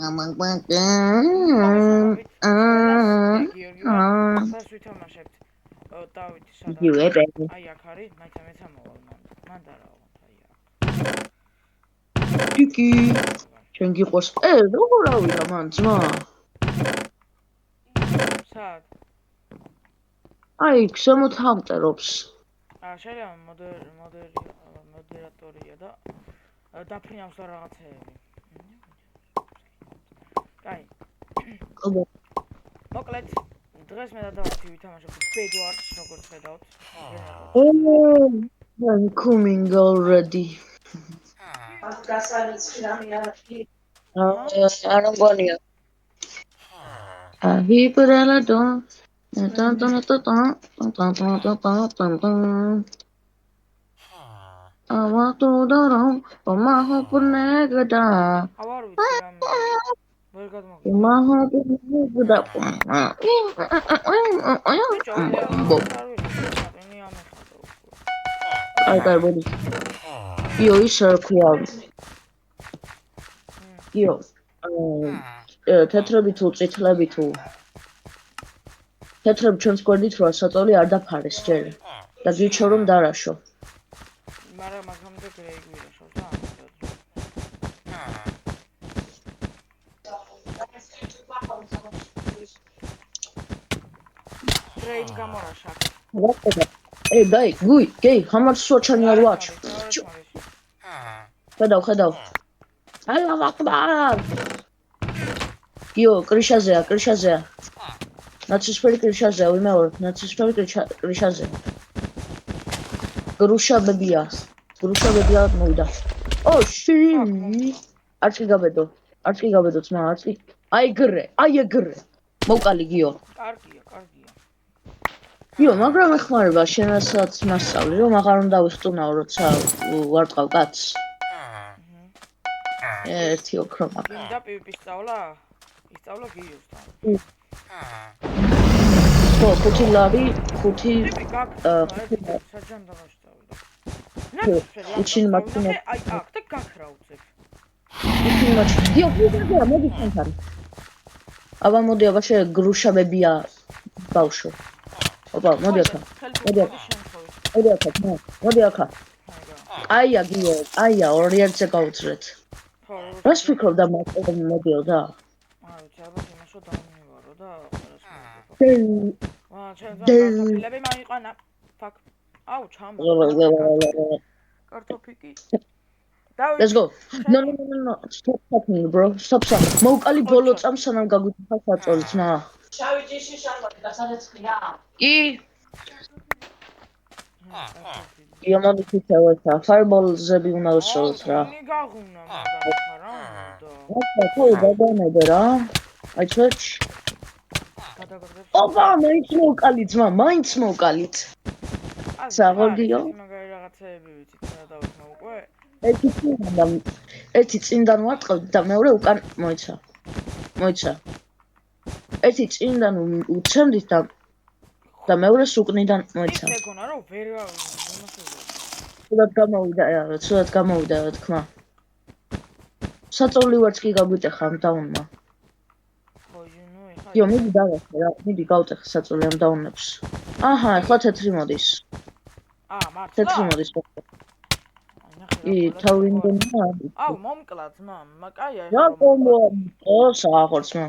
მოგესალმებით. ყველას გიორგივარ. სას ვითამაშებთ? დავითი სადაა? აი აქ არის, მეცა მოვალ მან და რა ვარ, აი აქ. ტიკი. ჩვენ გიყვარს. როგორ ავიდა მან ძმა? სად? აი, ზემოთ ამტერობს. შეიძლება მოდერატორია და დაფრინავს და რაღაცეები. კაი. მოკლედ, დღეს მე და დავთი ვითამაშებთ ბედვარს, როგორც ხედავთ. I'm coming already. არა მგონია. ჰიპერალა დო. ავატოდარო, მომაჰოპნეგდა. არ ვიცი რამე. ვერ გადმოგიწევ. მომაჰოპნეგდა. აი, მოდი. იო, ის რა ქვია? იო. თეთრები თუ წითლები თუ თეთრები ჩვენს გვერდით როა საწოლი არ დაფარეს ჯერ და გიჩვეო რომ დარაშო. მაგრამ მაგამდე გრეიგვირაშო და გრეიმ გამორაშა. დაი, გეი, ხამარ სოჩანი არ ვაჩ. ხედავ. ალა ვაკბარ. იო, კრიშაზეა. ნაცისფერი კრიშაზეა, ვიმეორ, ნაცისფერი კრიშაზე. გრუშაბებია მოვიდა. ში. არც კი გაბედო ძმა, არც კი. აი ეგრე. მოვკალი გიო. კარგია. იო, მაგრამ ეხმარება შენ რასაც მასწავლი, რომ აღარ უნდა ვიხტუნაო, როცა ვარ ტყავ კაცს. ერთი ოქრომა. გინდა პიპის სწავლა? ისწავლა გიოსთან. ხო, 5 ლარი, 5 საჯანდა მასწავლა. უჩინ მაქინე. აი აქ და გაქრავწებ. უჩინ მაქინე. იო, მოდი თანთან. აბა მოდი, შე გრუშაბებია ბავშვო. ოპა, მოდი აქ. აია გიო, ორი ერთზე გავუძრეთ. რას ფიქრობ და მოდიო და? აი, ჩაბა იმაშო დამივარო და ჩვენ კარტოფილები მაიყვანა. ფაკ. აუ, ჩამო. კარტოფიკი. Let's go. No. Stop talking, bro. Stop. მოვკალი ბოლო წამს სანამ გაგვიწევს საწოლით, ნა. შავი ჯიში შარბათი გასარეცხია. კი. იო, მოდი თვითევა. Fireball-ზები უნდა ვშოვოთ რა. მე გაღუნა მაგარი ხარა და. ხო, დაგანებე რა. აი ჩოჩ. ოპა, მაინც მოვკალით. საღოლგიო. მაგარი რაღაცეები ვიცით და დავთმა უკვე. ერთი წინდან ვარტყავდი და მეორე უკან მოიცა. ერთი წინდან უცემდით და მეორე სუკნიდან მოიცა. ის ეგონა რომ ვერ ცუდად გამოვიდა რა თქმა. საწოლი ვარც კი გაგვიტეხა ამ დაუნმა. იო, მიდი დავახე რა, მიდი გავტეხე საწოლი ამ დაუნებს. აჰა, ახლა თეთრი მოდის. მართლა? თეთრი მოდის. თავინდენია. აუ, მომკლა ძმა, კაია რა საახორს მა.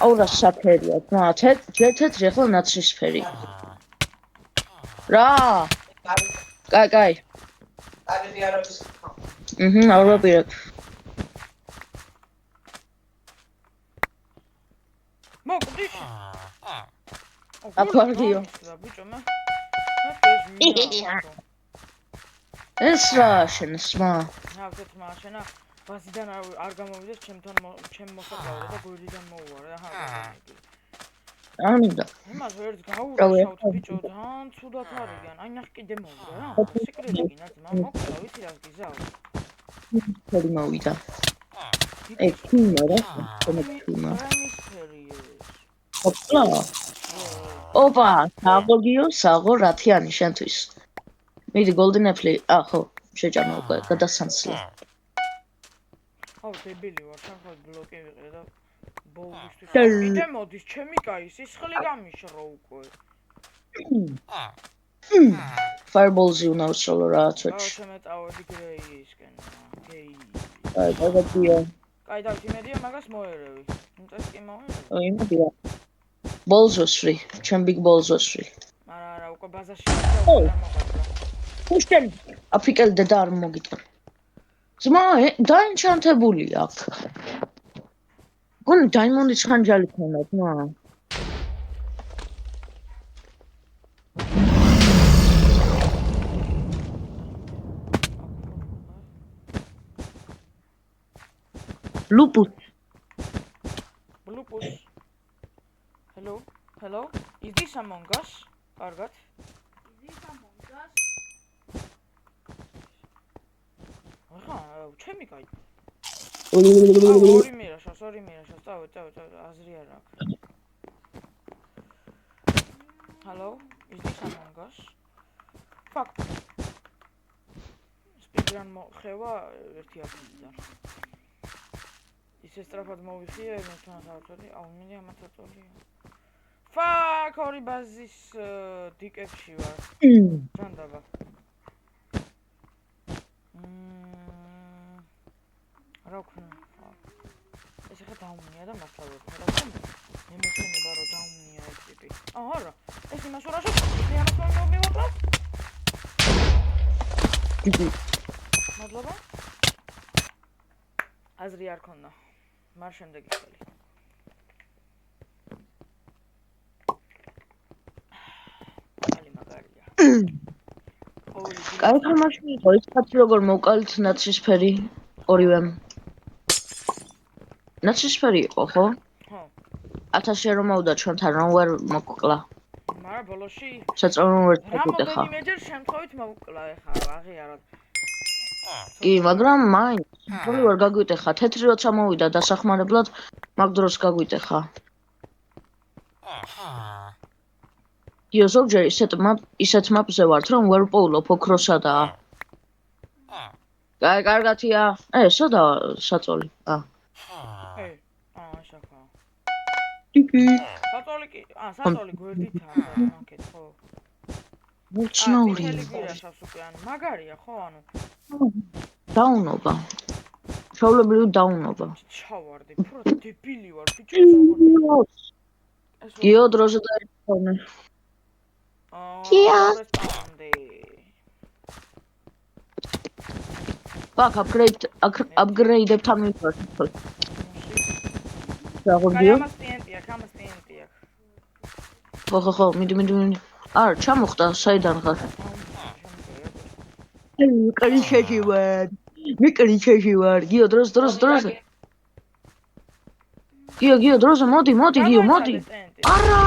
აუ რა საფერია ძმა, თეთრი ახლა ნაცრისფერი. რა? კაი. არ ვაპირებ. მოკდის. აფარგიო. ბიჭო მე. ეს რა შენსმა? თმა შენა ბაზიდან არ გამოვიდეს ჩემ მოსაკლავად და გვერდიდან მოუვარე და ამინდა. იმას ვერც გაურჩავთ ბიჭო, ძალიან ცუდად არიან. აი ნახ კიდე მოვიდა რა. სიკრეტი გინდა ძმა, მოკლა ვიცი რა გიზავ. ფერი მოვიდა. ქიმა რა, ქიმა. ოპა, საღო რათიანი შენთვის. მიდი golden apple. ხო, შეჭამა უკვე გადასანსლა. ხო, დებილი ვარ, სამხობ ბლოკი ვიყრე და ბოულისთვის. და კიდე მოდის, ჩემი კაი, სისხლი გამიშრო უკვე. Fireballs-ი უნდა ვსროლო რაღაც აუ, ვეჭ. ჩემე წავედი გრეისკენ. გეი. აი, დაგადია. კაი, დავით, იმედია მაგას მოერევი. მიწეს კი მოერევი. აი, იმედია. Balls ვსვრი, ჩემ big balls ვსვრი. არა, უკვე ბაზარში ვარ და უკვე გამოყევდა. უშენ აფრიკელი დედა არ მოგიტან. ძმა, დაენჩანთებული აქ. გონი დაიმონდის ხანჯალი ქონა, ძმა. Lupus. Lupus. Hello. Is this Among Us? კარგად. Is this Among Us? ახლა, ჩემი კაი. ორი მირაშა, წავე, აზრი არ აქვს. Hello, is this Among Us? Fuck. Speedrun მოხევა ერთი აფრიდან. ისე სწრაფად მოვიხია, მე თან დავწოდი, აუ მინდა ამათაწოლია. Fuck, ორი ბაზის დიკებში ვარ. ჯანდაბა. რა ვქნა? ეს ხა დაუნია და მართლა რა ვქნა? მე მექნება რომ დაუნია ეს ტიპი. არა, ეს იმას ვარაშო, მე ამას მოვიმოყვა. მადლობა. აზრი არ ქონდა. მარ შემდეგი ხელი. ალი მაგარია. კაი თამაში იყო, ის კაცი როგორ მოვკალით ნაცრისფერი ორივემ. ნაცრისფერი იყო, ხო? ხო. 1000 რომ მოვიდა ჩვენთან, რომ ვერ მოკლა. მაგრამ ბოლოში საწარმო ვერ წავიდა ხა. რამდენიმეჯერ შემთხვევით მოვკლა ეხა, აღიაროთ. კი, მაგრამ მაინც თოლი ვერ გაგვიტეხა. თეთრი როცა მოვიდა დასახმარებლად, მაგ დროს გაგვიტეხა. იო ზოგჯერ ისეთ მაპზე ვართ, რომ ვერ პოულობ ოქროსა და. კაი, კარგათია. სადა საწოლი? შაქა. ტიკი. საწოლი კი, საწოლი გვერდითაა, მაკეთ ხო. მოცნაური. გირაშავს უკვე, ანუ მაგარია ხო, ანუ. დაუნობა. ჩავლებრივი დაუნობა. ჩავარდი, უფრო დებილი ვარ, ბიჭო. გიო დროზე დაიწყონე. კია. ბაკ აპგრეიდებთან მივიდეთ. კაი, ამას ტიენტია. ხო, მიდი. არ, ჩამოხდა, საიდან ხარ? კრიშეში ვარ. მე კრიშეში ვარ. გიო დროზე. გიო დროზე, მოდი, გიო, მოდი. არა!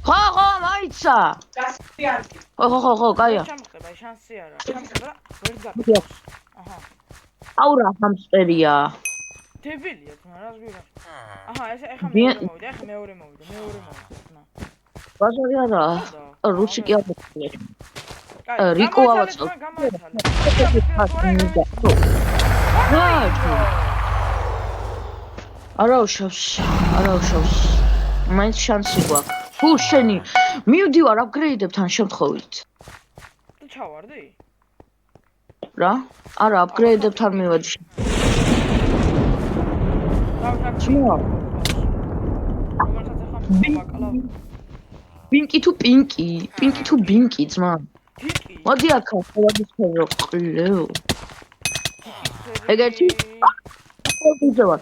ხო, მაიცა. ხო, კაია. ჩამხდება, შანსი არა. ჩამხდება, ვერ გაკეთებს. აჰა. აურა ჰამსტერია. დებილია, რას გვირა? აჰა, ეს ახლა მეორე მოვიდა. ბაზარი არა. რუსი კი არ მოხდა. რიკო ავაწყო. არაუშავს. მაინც შანსი გვაქვს. თუ შენი მივდივარ აპგრეიდებთან შემთხვევით. თუ ჩავარდი? რა? არა, აპგრეიდებთან მივედი. პინკი თუ ბინკი, ძმა. მოდი აქ, ყველაფერი ყლეო. ეგეთი ვარ.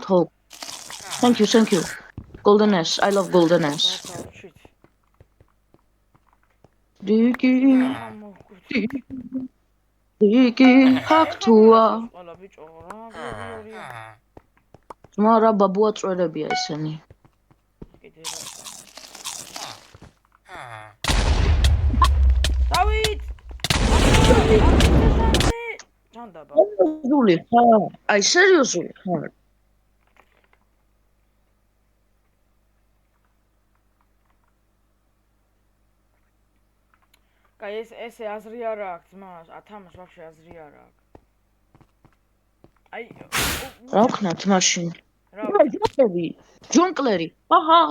ხო. Thank you. Golden S. I love Golden S. Diki hactua. მარა ბაბუა წვერებია ესენი. დავით! ჯანდაბა. სერიოზული ხარ? აი სერიოზული ხარ? კაი, ესე აზრი არა აქვს, ძმა, ათამაშ ვაფშე აზრი არა აქვს. აი, რა ვქნათ მაშინ? რა ჯონკლერი. წამოერთი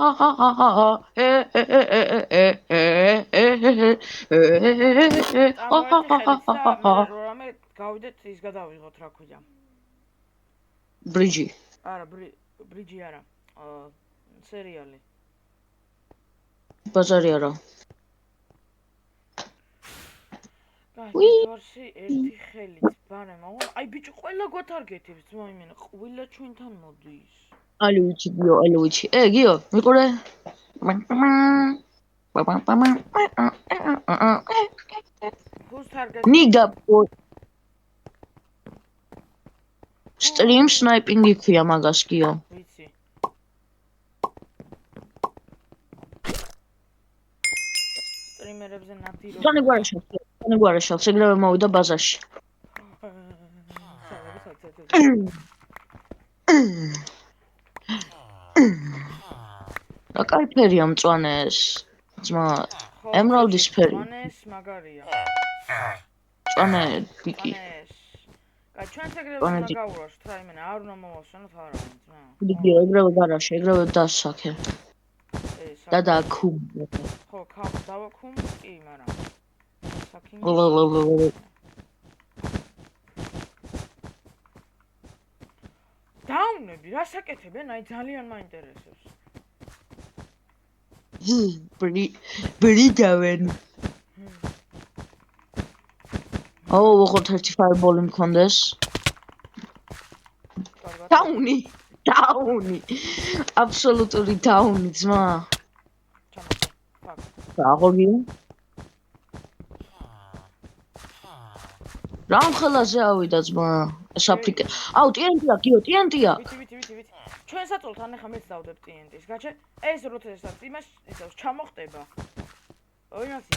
ხელით და მე რამე გავიდეთ ის გადავიღოთ რა ქვია. ბრიჯი. არა, ბრიჯი არა. სერიალი. ბაზარი არა. გასვარში ერთი ხელით ბანე მაგრამ აი ბიჭო ყველა გვათარგეთებს ძმა იმენა ყველა ჩვენთან მოდის. ალი ვიცი გიო, ალი ვიცი. გიო, მიყურე. Who's target? ნიგა სტრიმ სნაიპინგი ქვია მაგას გიო. ვიცი. სტრიმერებზე ნადირო. Tony გვარაშავს, ეგრევე მოვიდა ბაზარში. რა კაი ფერია მწვანეს? ძმა, ემრალდის ფერი. მწვანეს მაგარია. მწვანე ბიკი. კაი, ჩვენს ეგრევე უნდა გავურვაშოთ რა იმენა, არ უნდა მოვასვენოთ არა, ძმა. გიო, ეგრევე გარაში, ეგრევე დასაქე. და დაქუმ. ხო, ქამ დავაქუმ, კი, მაგრამ საკინი. დაუნები, რა საკეთებენ? აი ძალიან მაინტერესებს. ბრიდავენ. ოღონდ ერთი ფაერბოლი მქონდეს. დაუნი. აბსოლუტური დაუნი, ძმა. აღოგი. რამ ხელაზე ავიდა ძმა? ეს აფრიკა. აუ, TNT-ია, გიო, TNT-ია. ვიცი. ჩვენ საწოლთან ახლა მეც დავდებ TNT-ს, გაჩე? ეს როდესაც იმას ისევ ჩამოხტება. ოინასი.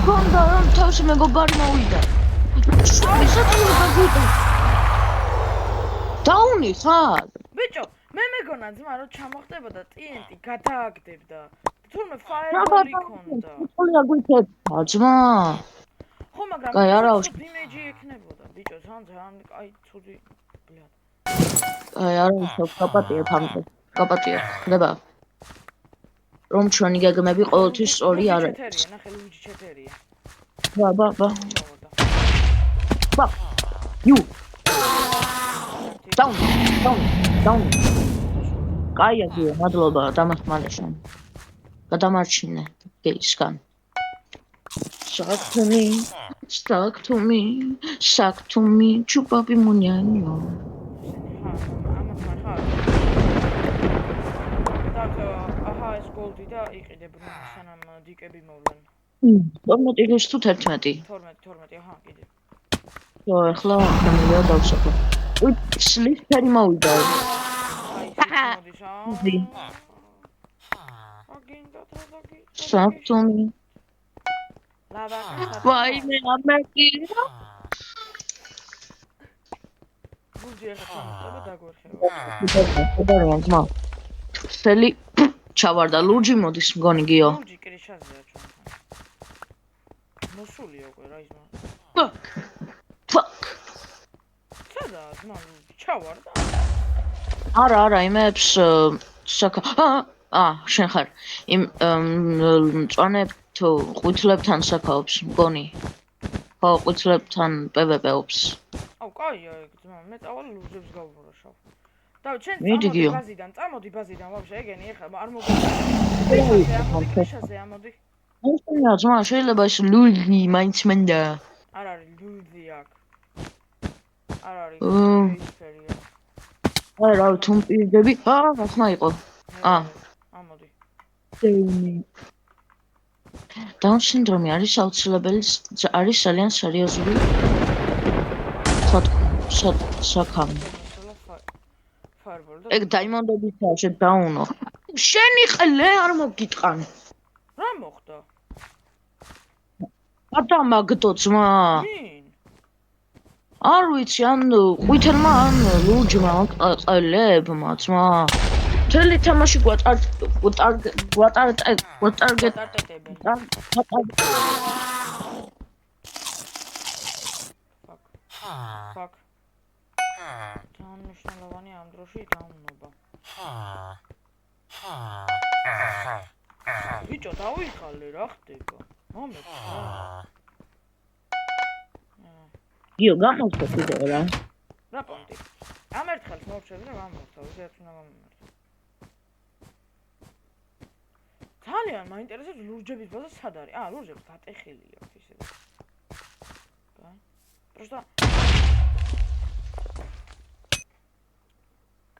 კონდა რომ თავში მეგობარი მოვიდა. დაუნი ხარ? ბიჭო, მე მეგონა ძმა რომ ჩამოხტებოდა TNT გადააგდებდა. თურმე ფაერბოლი ქონდა. ხოლია გვითებდა ძმა. ხო, მაგრამ კაი, არა იმეჯი ექნებოდა, ბიჭო, ძალიან კაი ცუდი, ბლად. აი, არა ისო, კაპატია თამზე. კაპატია, ხდება. რომ ჩვენი გეგმები ყოველთვის სწორი არ არის. ჩეთერია, ნახე, ლუიჯი ჩეთერია. ბა. You. Down. კაია გიო, მადლობა დამახმარებაშენ. გადამარჩინე გეისგან. Stuck to me, чупапи муняньо. ეს გოლდი და იყიდებ რომ სანამ დიკები მოვლენ. 12 ის თუ 11. 12, აჰა, კიდე. ხო, ახლა გამილია დავსახო. უი, სლიფერი მოვიდა. აი, მოდის Stuck to me. ლავა. ვაიმე, ამერკი. გულჯი ახლა დაგვერხება. დაგვერხება. სელი ჩავარდა ლურჯი მოდის მგონი გიო. ლურჯი კრიშაზეა ჩვენთან. მოსულია უკვე რა იზმა. Fuck. სადა ძმა ლურჯი ჩავარდა? არა, იმებს შენ ხარ. იმ მწვანე თუ ყვითლებთან საკაობს მგონი. ხო, ყვითლებთან PvP-ობს. აუ, კაია ეგ ძმა, მე წავალ ლურჯებს გავვრაშავ. და ჩვენ წამოდი ბაზიდან ვაფშე ეგენი ეხლა არ მოგიწევს. კრიშაზე ამოდი. არა, ძმა, შეიძლება ეს ლურჯი მაინც მინდა. არ არის ლურჯი აქ. არ არის ისფერია. არა, თუ მპირდები. რა ხმა იყო? ამოდი. Down syndrome არის აუცილებელი, არის ძალიან სერიოზული საქმე. ეგ დაიმონდობითაა შედაუნო. შენი ყლე არ მოგიტყან. რა მოხდა? გადამაგდო ძმა. ვინ? არ ვიცი, ან ყვითელმა ან ლურჯმა ყლებმა ძმა. მთელი თამაში ვატარტეტებენ. ფაკ. ძალიან მნიშვნელოვანი ამ დროში დაუნობა. ბიჭო, დავიხალე, რა ხდება? მომეცხრა. გიო, გამოსწორ კიდევ რა. რა პონტი? ამ ერთხელს მოვჩები და გამოსწორ, ვიდრე უნდა გამომემართო. ძალიან მაინტერესებს ლურჯების ბაზა სად არის? ლურჯებს დატეხილი აქვს ისე. კაი. просто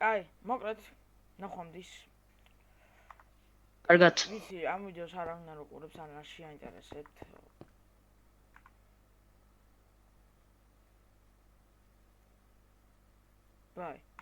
კაი, მოკლედ ნახვამდის. კარგად. ვიცი, ამ ვიდეოს არავინ არ უყურებს, ან არ შეაინტერესებთ. Bye.